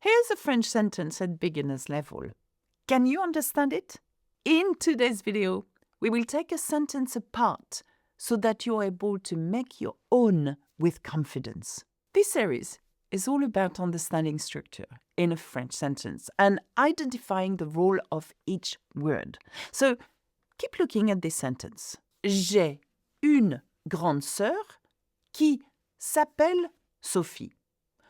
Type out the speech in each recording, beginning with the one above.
Here's a French sentence at beginner's level. Can you understand it? In today's video, we will take a sentence apart so that you're able to make your own with confidence. This series is all about understanding structure in a French sentence and identifying the role of each word. So keep looking at this sentence. J'ai une grande sœur qui s'appelle Sophie.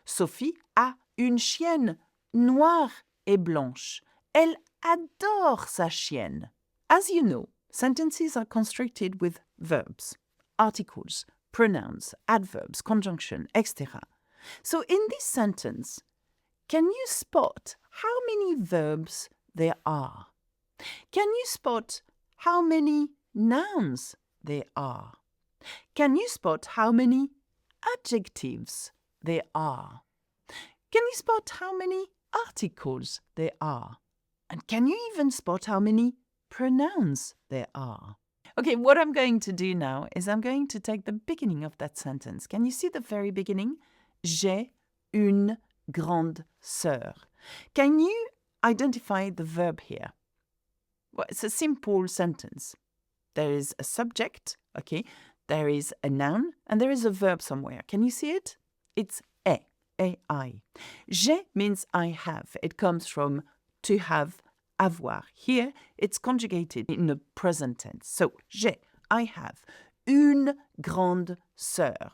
Sophie a une chienne noire et blanche. Elle adore sa chienne. As you know, sentences are constructed with verbs, articles, pronouns, adverbs, conjunction, etc. So in this sentence, can you spot how many verbs there are? Can you spot how many nouns there are? Can you spot how many adjectives there are? Can you spot how many articles there are? And can you even spot how many pronouns there are? Okay, what I'm going to do now is I'm going to take the beginning of that sentence. Can you see the very beginning? J'ai une grande sœur. Can you identify the verb here? Well, it's a simple sentence. There is a subject, okay? There is a noun, and there is a verb somewhere. Can you see it? It's est, ai. J'ai means I have. It comes from to have, avoir. Here, it's conjugated in the present tense. So, j'ai, I have, une grande sœur.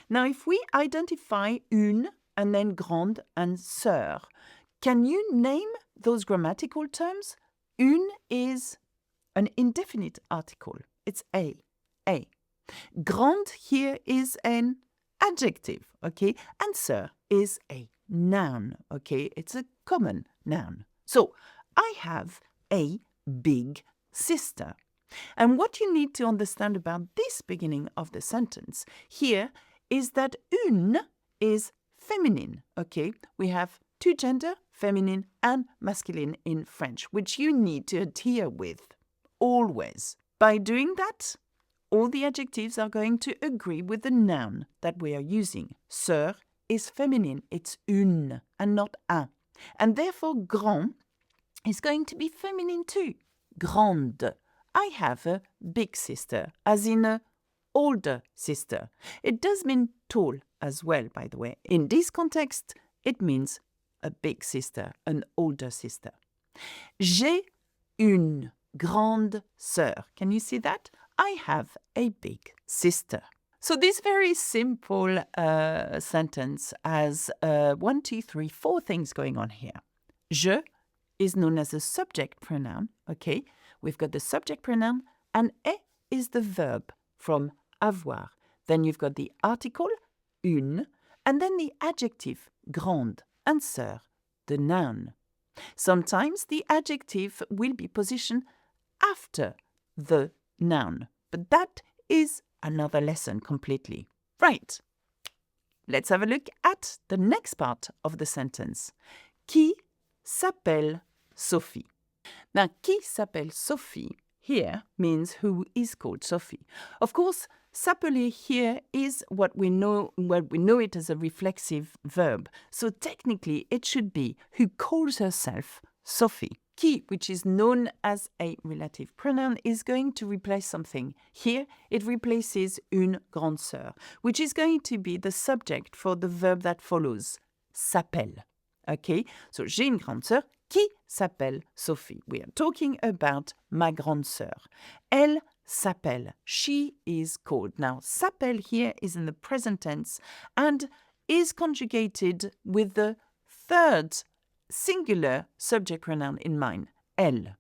Now, if we identify une and then grande and sœur, can you name those grammatical terms? Une is an indefinite article. It's a. Grande here is an adjective, okay? And sœur is a noun, okay? It's a common noun. So, I have a big sister. And what you need to understand about this beginning of the sentence here is that une is feminine, okay? We have two gender, feminine and masculine in French, which you need to adhere with, always. By doing that, all the adjectives are going to agree with the noun that we are using. Sœur is feminine, it's une and not un. And therefore, grand is going to be feminine too. Grande. I have a big sister, as in a older sister. It does mean tall as well, by the way. In this context, it means a big sister, an older sister. J'ai une grande sœur. Can you see that? I have a big sister. So this very simple sentence has 1, 2, 3, 4 things going on here. Je is known as a subject pronoun, okay? We've got the subject pronoun, and est is the verb from avoir. Then you've got the article, une, and then the adjective, grande, and sœur, the noun. Sometimes the adjective will be positioned after the noun, but that is another lesson completely. Right, let's have a look at the next part of the sentence. Qui s'appelle Sophie? Now, qui s'appelle Sophie here means who is called Sophie. Of course, s'appeler here is what we know it as a reflexive verb. So technically, it should be who calls herself Sophie. Qui, which is known as a relative pronoun, is going to replace something. Here, it replaces une grande sœur, which is going to be the subject for the verb that follows, s'appelle. Okay, so j'ai une grande sœur qui s'appelle Sophie. We are talking about ma grande sœur. Elle s'appelle. She is called. Now, s'appelle here is in the present tense and is conjugated with the third singular subject pronoun in mind, elle.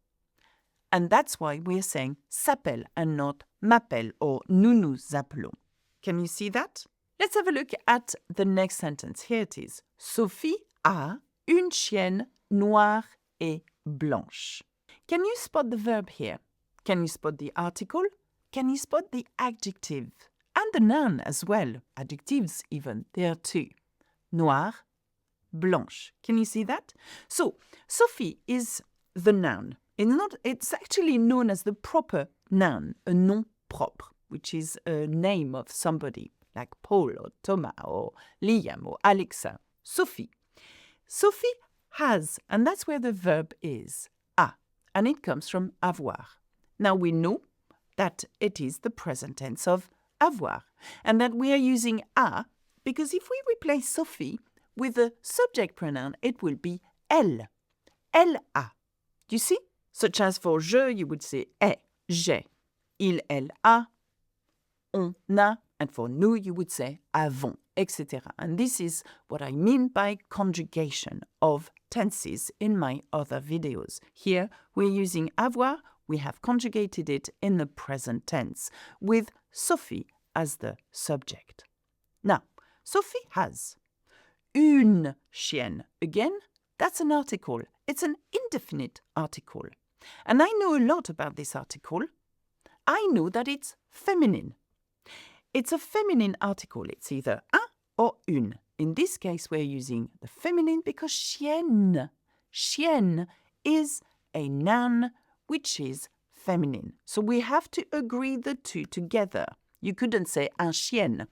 And that's why we are saying s'appelle and not m'appelle or nous nous appelons. Can you see that? Let's have a look at the next sentence. Here it is. Sophie a une chienne noire et blanche. Can you spot the verb here? Can you spot the article? Can you spot the adjective? And the noun as well. Adjectives even. There are two. Noire, blanche. Can you see that? So, Sophie is the noun. It's actually known as the proper noun, a nom propre, which is a name of somebody, like Paul or Thomas or Liam or Alexa. Sophie. Sophie has, and that's where the verb is, a, and it comes from avoir. Now we know that it is the present tense of avoir, and that we are using a because if we replace Sophie with the subject pronoun, it will be elle. Elle a. Do you see? Such as for je, you would say est, j'ai. Il, elle a, on a, and for nous, you would say avons, etc. And this is what I mean by conjugation of tenses in my other videos. Here, we're using avoir. We have conjugated it in the present tense with Sophie as the subject. Now, Sophie has une chienne. Again, that's an article. It's an indefinite article. And I know a lot about this article. I know that it's feminine. It's a feminine article. It's either un or une. In this case, we're using the feminine because chienne. Chienne is a noun which is feminine. So we have to agree the two together. You couldn't say un chien.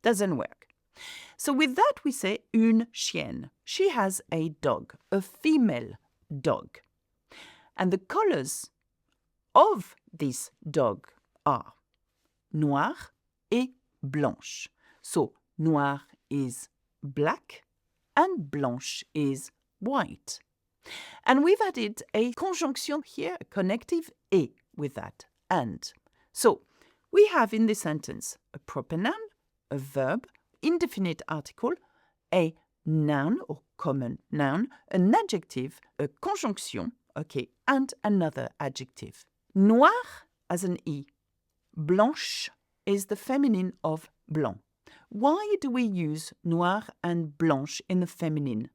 Doesn't work. So with that, we say une chienne. She has a dog, a female dog. And the colors of this dog are noir et blanche. So noir is black and blanche is white. And we've added a conjunction here, a connective et with that, and. So we have in this sentence a proper noun, a verb, indefinite article, a noun or common noun, an adjective, a conjunction, okay, and another adjective. Noir as an E. Blanche is the feminine of blanc. Why do we use noir and blanche in the feminine?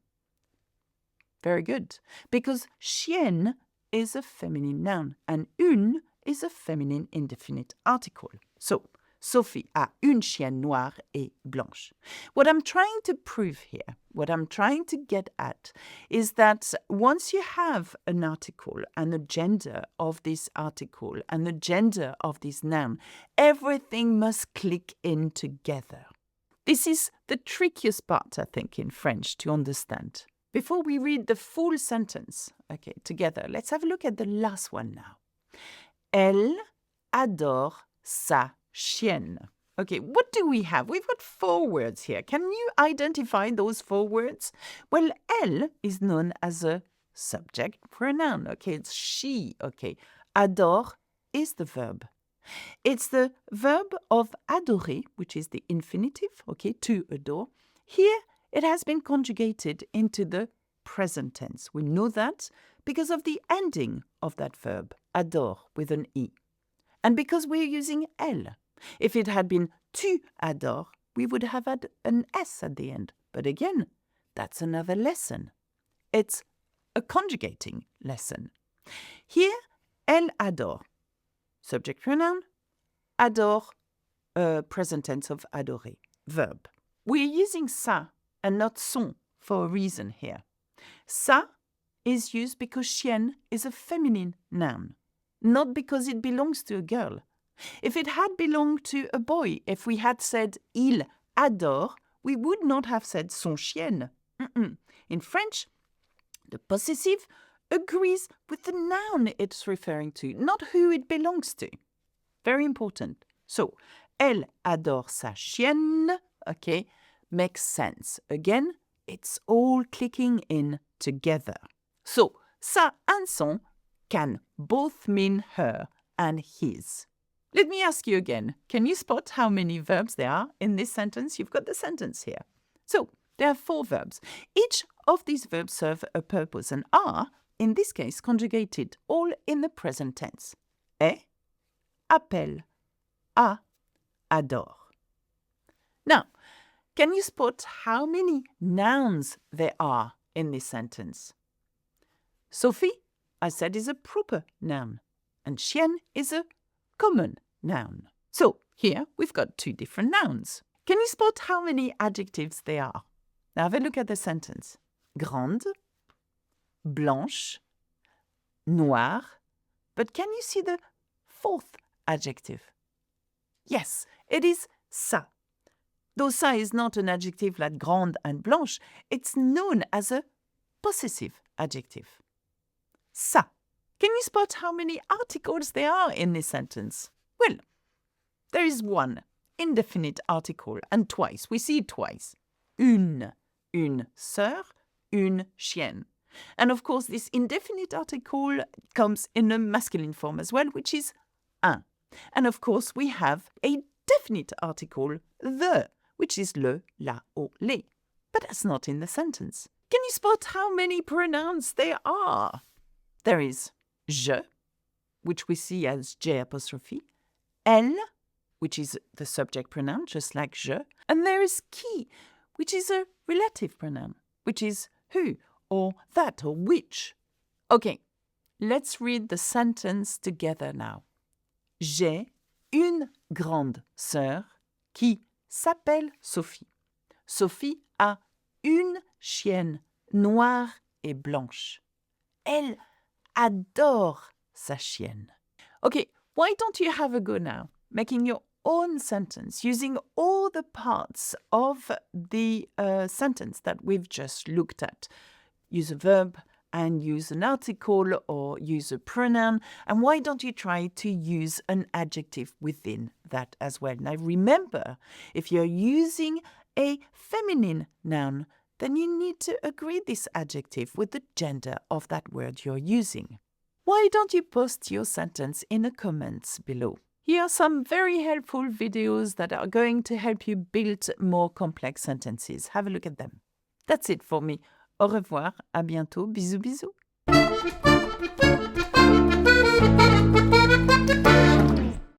Very good. Because chienne is a feminine noun and une is a feminine indefinite article. So, Sophie a une chienne noire et blanche. What I'm trying to prove here, what I'm trying to get at, is that once you have an article and the gender of this article and the gender of this noun, everything must click in together. This is the trickiest part, I think, in French to understand. Before we read the full sentence, okay, together, let's have a look at the last one now. Elle adore sa chienne. Okay, what do we have? We've got 4 words here. Can you identify those 4 words? Well, elle is known as a subject pronoun. Okay, it's she. Okay, adore is the verb. It's the verb of adorer, which is the infinitive, okay, to adore. Here, it has been conjugated into the present tense. We know that because of the ending of that verb, adore, with an E. And because we're using elle. If it had been tu adore, we would have had an S at the end. But again, that's another lesson. It's a conjugating lesson. Here, elle adore. Subject pronoun, adore, present tense of adorer, verb. We're using ça and not son for a reason here. Ça is used because chienne is a feminine noun, not because it belongs to a girl. If it had belonged to a boy, if we had said il adore, we would not have said son chienne. In French, the possessive agrees with the noun it's referring to, not who it belongs to. Very important. So, elle adore sa chienne, okay, makes sense. Again, it's all clicking in together. So, ça and son can both mean her and his. Let me ask you again, can you spot how many verbs there are in this sentence? You've got the sentence here. So, there are 4 verbs. Each of these verbs serve a purpose and are, in this case, conjugated all in the present tense. Est, appelle, a, adore. Now, can you spot how many nouns there are in this sentence? Sophie, I said, is a proper noun, and chienne is a common noun. So here we've got 2 different nouns. Can you spot how many adjectives there are? Now have a look at the sentence. Grande, blanche, noire. But can you see the 4th adjective? Yes, it is ça. Though ça is not an adjective like grande and blanche, it's known as a possessive adjective. Ça. Can you spot how many articles there are in this sentence? Well, there is one indefinite article, and twice. We see it twice. Une sœur, une chienne. And of course, this indefinite article comes in a masculine form as well, which is un. And of course, we have a definite article, the, which is le, la, or les. But that's not in the sentence. Can you spot how many pronouns there are? There is je, which we see as J apostrophe, elle, which is the subject pronoun, just like je, and there is qui, which is a relative pronoun, which is who, or that, or which. Okay, let's read the sentence together now. J'ai une grande sœur qui s'appelle Sophie. Sophie a une chienne noire et blanche. Elle adore sa chienne. Okay, why don't you have a go now, making your own sentence using all the parts of the sentence that we've just looked at. Use a verb and use an article or use a pronoun. And why don't you try to use an adjective within that as well? Now remember, if you're using a feminine noun, then you need to agree this adjective with the gender of that word you're using. Why don't you post your sentence in the comments below? Here are some very helpful videos that are going to help you build more complex sentences. Have a look at them. That's it for me. Au revoir, à bientôt, bisous bisous.